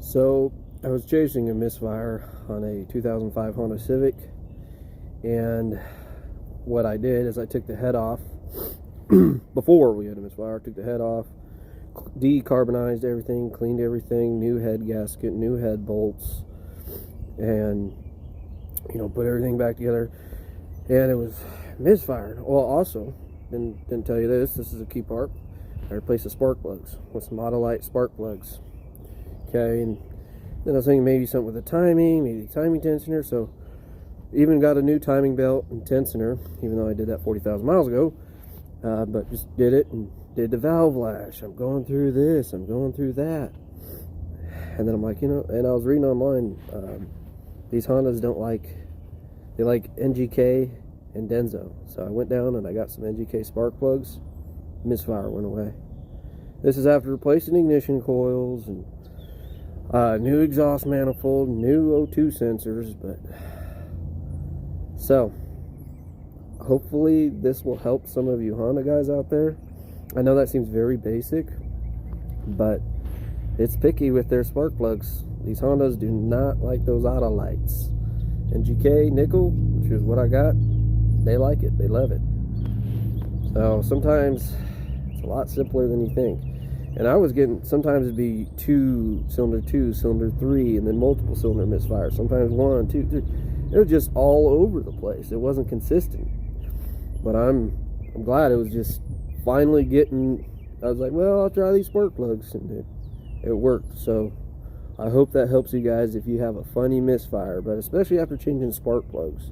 So I was chasing a Misfire on a 2005 Honda Civic, and what I did is I took the head off. Before we had a Misfire, I took the head off, decarbonized everything, cleaned everything, new head gasket, new head bolts, and put everything back together. And it was misfiring. Well, also didn't tell you this is a key part. I replaced the spark plugs with some Autolite spark plugs. Okay, and then I was thinking maybe something with the timing, maybe the timing tensioner. So even got a new timing belt and tensioner, even though I did that 40,000 miles ago. But just did it and did the valve lash. I'm going through this, I'm going through that. And then I'm like, and I was reading online, these Hondas they like NGK and Denso. So I went down and I got some NGK spark plugs. Misfire went away. This is after replacing ignition coils and new exhaust manifold, new O2 sensors. But so hopefully this will help some of you Honda guys out there. I know that seems very basic, but it's picky with their spark plugs. These Hondas do not like those Autolites. NGK nickel, which is what I got, they like it, they love it. So sometimes it's a lot simpler than you think. And I was getting, sometimes it'd be cylinder 2, cylinder 3, and then multiple cylinder misfire. Sometimes 1, 2, 3. It was just all over the place. It wasn't consistent. But I'm glad it was just finally getting. I was like, well, I'll try these spark plugs, and it worked. So I hope that helps you guys if you have a funny misfire, but especially after changing spark plugs.